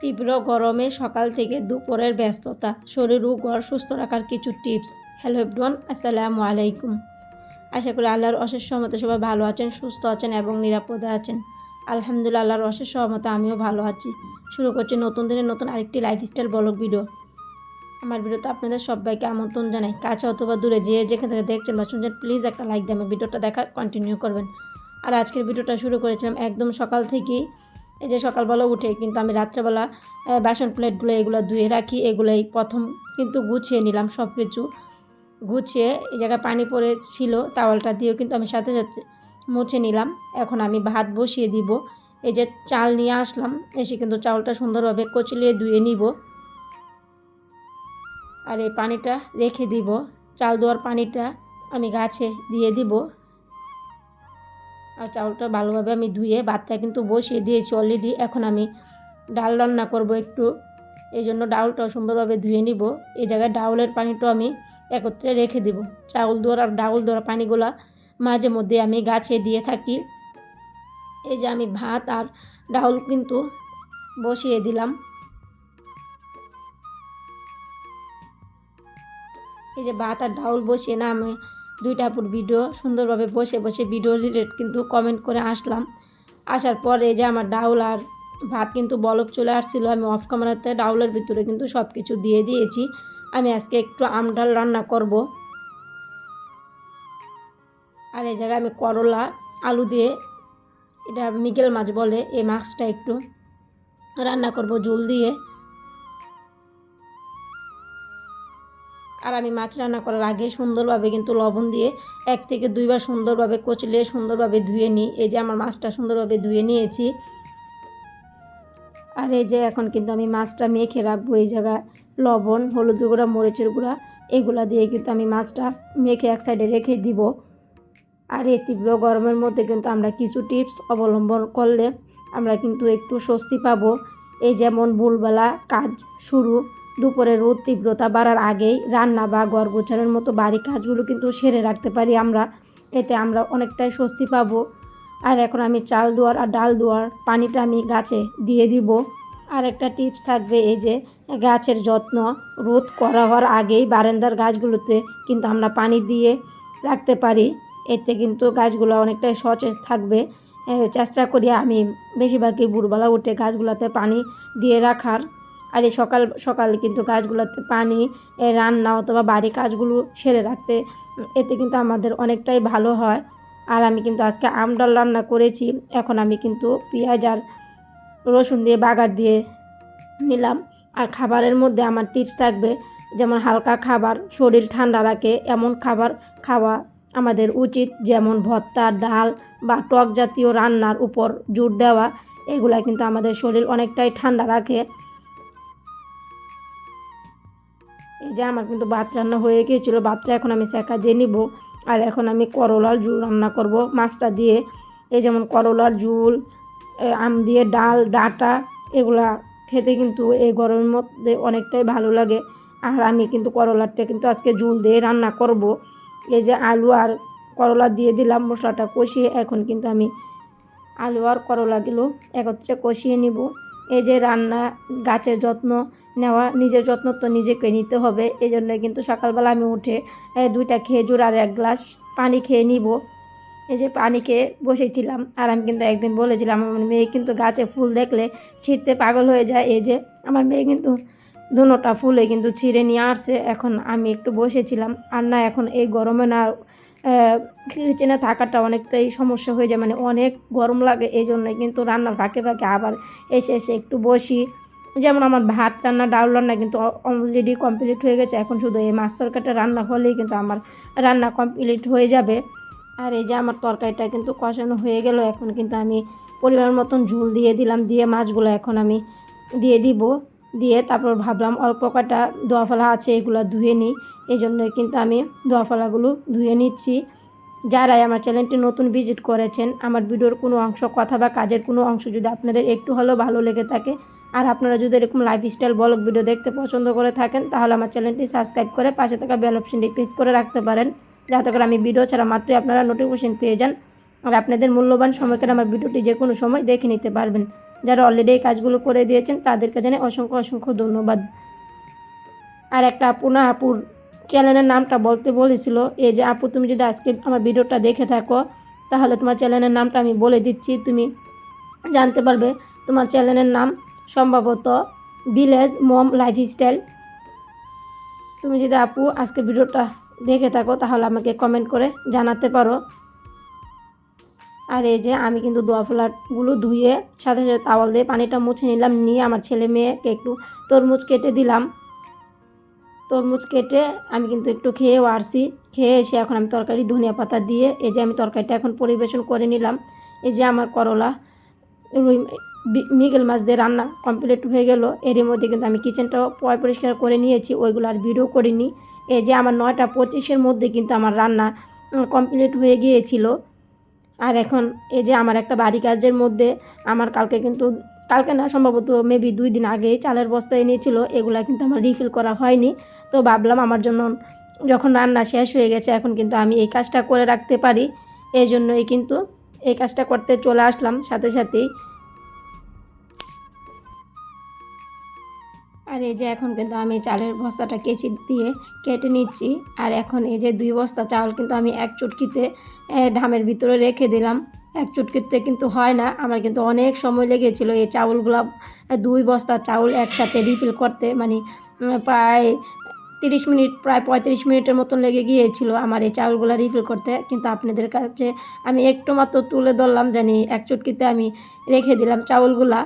তীব্র গরমে সকাল থেকে দুপুরের ব্যস্ততা, শরীর ও ঘর সুস্থ রাখার কিছু টিপস। হ্যালো এভরিওয়ান, আসসালামু আলাইকুম। আশা করি আল্লাহর অশেষ সহমতে সবাই ভালো আছেন, সুস্থ আছেন এবং নিরাপদে আছেন। আলহামদুলিল্লাহ, আল্লাহর অশেষ সহমতে আমিও ভালো আছি। শুরু করছি নতুন দিনের নতুন আরেকটি লাইফস্টাইল ব্লগ ভিডিও। আমার ভিডিওতে আপনাদের সবাইকে আমন্ত্রণ জানাই। কাছে অথবা দূরে যেখান থেকে দেখছেন বা শুনছেন, প্লিজ একটা লাইক দিয়ে ভিডিওটা দেখা কন্টিনিউ করবেন। আর আজকের ভিডিওটা শুরু করেছিলাম একদম সকাল থেকেই। এই যে সকালবেলা উঠে কিন্তু আমি রাত্রেবেলা বাসন প্লেটগুলো এগুলো ধুয়ে রাখি। এগুলোই প্রথম কিন্তু গুছিয়ে নিলাম, সব কিছু গুছিয়ে এই জায়গায় পানি পড়েছিল তাওয়ালটা দিয়েও কিন্তু আমি সাথে সাথে মুছে নিলাম। এখন আমি ভাত বসিয়ে দিব। এই যে চাল নিয়ে আসলাম, এসে কিন্তু চাউলটা সুন্দরভাবে কচলিয়ে ধুয়ে নিব। আর এই পানিটা রেখে দিব। চাল দেওয়ার পানিটা আমি গাছে দিয়ে দিব। আর চাউলটা ভালোভাবে আমি ধুয়ে ভাতটা কিন্তু বসিয়ে দিয়েছি অলরেডি। এখন আমি ডাল রান্না করব একটু, এই জন্য ডাউলটাও সুন্দরভাবে ধুয়ে নিব। এই জায়গায় ডাউলের পানিটাও আমি একত্রে রেখে দেব। চাউল দেওয়ার আর ডাউল দেওয়ার পানিগুলা মাঝে মধ্যে আমি গাছে দিয়ে থাকি। এই যে আমি ভাত আর ডাউল কিন্তু বসিয়ে দিলাম। এই যে ভাত আর ডাউল বসিয়ে না আমি দুইটা পুর ভিডিও সুন্দরভাবে বসে বসে ভিডিও রিলেট কিন্তু কমেন্ট করে আসলাম। আসার পরে যে আমার ডাউল আর ভাত কিন্তু বলক চলে আসছিলো, আমি অফ ক্যামেরাতে ডাউলের ভিতরে কিন্তু সব কিছু দিয়ে দিয়েছি। আমি আজকে একটু আম ডাল রান্না করব। আর এই জায়গায় আমি করলা আলু দিয়ে, এটা মিগেল মাছ বলে, এই মাছটা একটু রান্না করব ঝোল দিয়ে। আর আমি মাছ রান্না করার আগে সুন্দরভাবে কিন্তু লবণ দিয়ে 1 থেকে 2 বার সুন্দরভাবে কচলিয়ে সুন্দরভাবে ধুয়ে নিই। এই যে আমার মাছটা সুন্দরভাবে ধুয়ে নিয়েছি। আর এই যে এখন কিন্তু আমি মাছটা মেখে রাখবো। এই জায়গায় লবণ, হলুদ গুঁড়া, মরিচের গুঁড়া এগুলা দিয়ে কিন্তু আমি মাছটা মেখে এক সাইডে রেখে দিব। আর এই তীব্র গরমের মধ্যে কিন্তু আমরা কিছু টিপস অবলম্বন করলে আমরা কিন্তু একটু স্বস্তি পাবো। এই যেমন ভোরবেলা কাজ শুরু, দুপুরে রোদ তীব্রতা বাড়ার আগেই রান্না বা ঘর গোছানোর মতো বাড়ি কাজগুলো কিন্তু সেরে রাখতে পারি আমরা। এতে আমরা অনেকটাই স্বস্তি পাবো। আর এখন আমি চাল ধোয়ার আর ডাল ধোয়ার পানিটা আমি গাছে দিয়ে দিব। আর একটা টিপস থাকবে, এই যে গাছের যত্ন রোদ করা হওয়ার আগেই বারান্দার গাছগুলোতে কিন্তু আমরা পানি দিয়ে রাখতে পারি। এতে কিন্তু গাছগুলো অনেকটাই সতেজ থাকবে। চেষ্টা করি আমি বেশিরভাগই ভোরবেলা উঠে গাছগুলোতে পানি দিয়ে রাখার। আর এই সকাল সকালে কিন্তু গাছগুলোতে পানি, রান্না অথবা বাড়ি কাজগুলো সেরে রাখতে, এতে কিন্তু আমাদের অনেকটাই ভালো হয়। আর আমি কিন্তু আজকে আম ডাল রান্না করেছি। এখন আমি কিন্তু পেঁয়াজ আর রসুন দিয়ে বাগার দিয়ে নিলাম। আর খাবারের মধ্যে আমার টিপস থাকবে, যেমন হালকা খাবার শরীর ঠান্ডা রাখে এমন খাবার খাওয়া আমাদের উচিত। যেমন ভর্তা, ডাল বা টক জাতীয় রান্নার উপর জোর দেওয়া, এগুলা কিন্তু আমাদের শরীর অনেকটাই ঠান্ডা রাখে। এই যে আমার কিন্তু ভাত রান্না হয়ে গিয়েছিলো, ভাতটা এখন আমি সেকা দিয়ে নিব। আর এখন আমি করলার ঝোল রান্না করব মাছটা দিয়ে। এই যেমন করলার ঝোল, আম দিয়ে ডাল, ডাঁটা এগুলা খেতে কিন্তু এই গরমের মধ্যে অনেকটাই ভালো লাগে। আর আমি কিন্তু করলাটা কিন্তু আজকে ঝোল দিয়ে রান্না করব। এই যে আলু আর করলা দিয়ে দিলাম, মশলাটা কষিয়ে এখন কিন্তু আমি আলু আর করলাগুলো একত্রে কষিয়ে নিব। এই যে রান্না, গাছের যত্ন নেওয়া, নিজের যত্ন তো নিজেকে নিতে হবে। এই জন্য কিন্তু সকালবেলা আমি উঠে 2টা খেজুর আর 1 গ্লাস পানি খেয়ে নিব। এই যে পানি খেয়ে বসেছিলাম। আর আমি কিন্তু একদিন বলেছিলাম আমার মেয়ে কিন্তু গাছে ফুল দেখলে ছিঁড়তে পাগল হয়ে যায়। এই যে আমার মেয়ে কিন্তু দুটোটা ফুলে কিন্তু ছিঁড়ে নিয়ে আসছে। এখন আমি একটু বসেছিলাম। আর না, এখন এই গরমে না কিচেনে থাকাটা অনেকটাই সমস্যা হয়ে যায়, মানে অনেক গরম লাগে। এই জন্যই কিন্তু রান্নার ফাঁকে ফাঁকে আবার এসে একটু বসি। যেমন আমার ভাত রান্না, ডাল রান্না কিন্তু অলরেডি কমপ্লিট হয়ে গেছে। এখন শুধু এই মাছ তরকারিটা রান্না হলেই কিন্তু আমার রান্না কমপ্লিট হয়ে যাবে। আর এই যে আমার তরকারিটা কিন্তু কষানো হয়ে গেল। এখন কিন্তু আমি পরিমাণ মতন ঝোল দিয়ে দিলাম। দিয়ে মাছগুলো এখন আমি দিয়ে দিব। দিয়ে তারপর ভাবলাম অল্প কটা দোয়া ফেলা আছে, এগুলো ধুয়ে নিই। এই জন্যই কিন্তু আমি দোয়া ফেলাগুলো ধুয়ে নিচ্ছি। যারাই আমার চ্যানেলটি নতুন ভিজিট করেছেন, আমার ভিডিওর কোনো অংশ, কথা বা কাজের কোনো অংশ যদি আপনাদের একটু হলেও ভালো লেগে থাকে, আর আপনারা যদি এরকম লাইফস্টাইল ব্লগ ভিডিও দেখতে পছন্দ করে থাকেন, তাহলে আমার চ্যানেলটি সাবস্ক্রাইব করে পাশে থাকা বেল অপশনটি প্রেস করে রাখতে পারেন, যাতে করে আমি ভিডিও ছাড়া মাত্রই আপনারা নোটিফিকেশন পেয়ে যান। আর আপনাদের মূল্যবান সময় করে আমার ভিডিওটি যে কোনো সময় দেখে নিতে পারবেন। যারা অলরেডি এই কাজগুলো করে দিয়েছেন তাদেরকে জানাই অসংখ্য অসংখ্য ধন্যবাদ। আর একটা আপুর চ্যানেলের নামটা বলতে বলেছিল। এই যে আপু, তুমি যদি আজকে আমার ভিডিওটা দেখে থাকো তাহলে তোমার চ্যানেলের নামটা আমি বলে দিচ্ছি, তুমি জানতে পারবে। তোমার চ্যানেলের নাম সম্ভবত ভিলেজ মম লাইফস্টাইল। তুমি যদি আপু আজকে ভিডিওটা দেখে থাকো তাহলে আমাকে কমেন্ট করে জানাতে পারো। আর এই যে আমি কিন্তু দোয়া ফ্লাটগুলো ধুয়ে সাথে সাথে তাওয়াল দিয়ে পানিটা মুছে নিলাম, নিয়ে আমার ছেলে মেয়েকে একটু তরমুজ কেটে দিলাম। তরমুজ কেটে আমি কিন্তু একটু খেয়েও আসছি। খেয়ে এসে এখন আমি তরকারি ধনিয়া পাতা দিয়ে এই যে আমি তরকারিটা এখন পরিবেশন করে নিলাম। এই যে আমার করলা রুই মৃগেল মাছ দিয়ে রান্না কমপ্লিট হয়ে গেল। এরই মধ্যে কিন্তু আমি কিচেনটাও পরিষ্কার করে নিয়েছি, ওইগুলো আর ভিডিও করিনি। এই যে আমার 9টা 25-এর মধ্যে কিন্তু আমার রান্না কমপ্লিট হয়ে গিয়েছিল। আর এখন এই যে আমার একটা বাড়ি কাজের মধ্যে আমার কালকে না, সম্ভবত মেবি 2 দিন আগেই চালের বস্তা এনেছিল, এগুলা কিন্তু আমার রিফিল করা হয়নি। তো ভাবলাম আমার জন্য যখন রান্না শেষ হয়ে গেছে এখন কিন্তু আমি এই কাজটা করে রাখতে পারি, এই জন্যই কিন্তু এই কাজটা করতে চলে আসলাম সাথে সাথেই। আর এই যে এখন কিন্তু আমি চালের বস্তাটা কেচি দিয়ে কেটে নিচ্ছি। আর এখন এই যে 2 বস্তা চাউল কিন্তু আমি এক চুটকিতে ঢামের ভিতরে রেখে দিলাম। এক চুটকিতে কিন্তু হয় না, আমার কিন্তু অনেক সময় লেগেছিল এই চাউলগুলো 2 বস্তা চাউল একসাথে রিফিল করতে, মানে প্রায় 30 মিনিট, প্রায় 35 মিনিটের মতন লেগে গিয়েছিল আমার এই চাউলগুলো রিফিল করতে। কিন্তু আপনাদের কাছে আমি একটু মাত্র তুলে ধরলাম, জানি এক চুটকিতে আমি রেখে দিলাম চাউলগুলা,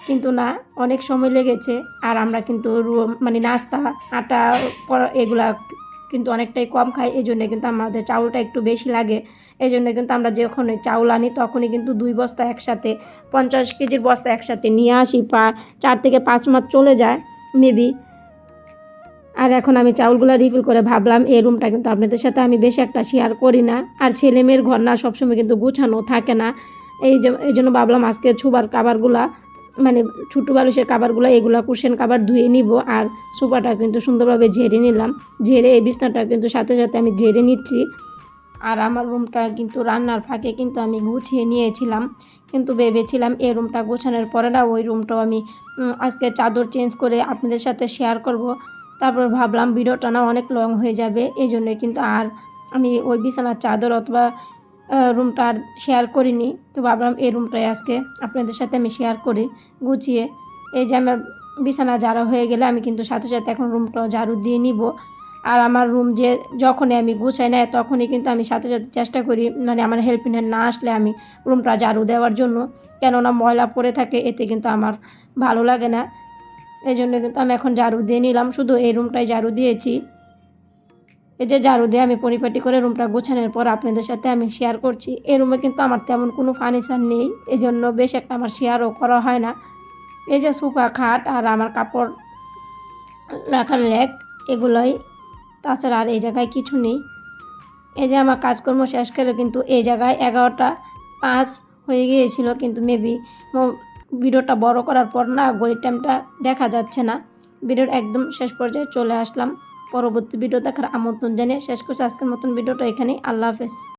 কিন্তু না, অনেক সময় লেগেছে। আর আমরা কিন্তু মানে নাস্তা আটা এগুলা কিন্তু অনেকটাই কম খাই, এই জন্য কিন্তু আমাদের চাউলটা একটু বেশি লাগে। এই জন্য কিন্তু আমরা যখন চাউল আনি তখনই কিন্তু 2 বস্তা একসাথে 50 কেজির বস্তা একসাথে নিয়ে আসি, 4 থেকে 5 মাস চলে যায় মেবি। আর এখন আমি চাউলগুলো রিফিল করে ভাবলাম এই রুমটা কিন্তু আপনাদের সাথে আমি বেশি একটা শেয়ার করি না, আর ছেলে মেয়ের ঘর না, সবসময় কিন্তু গুছানো থাকে না। এই জন্য ভাবলাম আজকে ছুবার কাবারগুলা, মানে ছোটো বালিশের কাবারগুলো, এগুলো কুশন কাবার ধুয়ে নিব। আর সোফাটা কিন্তু সুন্দরভাবে ঝেড়ে নিলাম, ঝেড়ে এই বিছনাটা কিন্তু সাথে সাথে আমি ঝেড়ে নিচ্ছি। আর আমার রুমটা কিন্তু রান্নার ফাঁকে কিন্তু আমি গুছিয়ে নিয়েছিলাম, কিন্তু ভেবেছিলাম এই রুমটা গোছানোর পরে না ওই রুমটাও আমি আজকে চাদর চেঞ্জ করে আপনাদের সাথে শেয়ার করব। তারপর ভাবলাম ভিডিওটা না অনেক লং হয়ে যাবে, এই জন্যই কিন্তু আর আমি ওই বিছানার চাদর অথবা রুমটা আর শেয়ার করিনি। তো ভাবলাম এই রুমটাই আজকে আপনাদের সাথে আমি শেয়ার করি গুছিয়ে। এই যে আমার বিছানা ঝাড়া হয়ে গেলে আমি কিন্তু সাথে সাথে এখন রুমটাও ঝাড়ু দিয়ে নিব। আর আমার রুম যে যখনই আমি গুছাই না তখনই কিন্তু আমি সাথে সাথে চেষ্টা করি, মানে আমার হেল্পিং হ্যান্ড না আসলে আমি রুমটা ঝাড়ু দেওয়ার জন্য, কেননা ময়লা পড়ে থাকে, এতে কিন্তু আমার ভালো লাগে না। এই জন্য কিন্তু আমি এখন ঝাড়ু দিয়ে নিলাম, শুধু এই রুমটাই ঝাড়ু দিয়েছি। এই যে ঝাড়ু দিয়ে আমি পরিপাটি করে রুমটা গোছানোর পর আপনাদের সাথে আমি শেয়ার করছি। এই রুমে কিন্তু আমার তেমন কোনো ফার্নিচার নেই, এই জন্য বেশ একটা আমার শেয়ারও করা হয় না। এই যে সোফা, খাট আর আমার কাপড় রাখার র্যাক, এগুলোই, তাছাড়া আর এই জায়গায় কিছু নেই। এই যে আমার কাজকর্ম শেষ করে কিন্তু এই জায়গায় 11টা 5 হয়ে গিয়েছিল, কিন্তু মেবি ভিডিওটা বড় করার পর না ঘড়ির টাইমটা দেখা যাচ্ছে না। ভিডিওর একদম শেষ পর্যায়ে চলে আসলাম। পরবর্তী ভিডিও দেখার আমন্ত্রণ জানিয়ে শেষ করছি আজকের মতন ভিডিওটা এখানেই। আল্লাহ হাফেজ।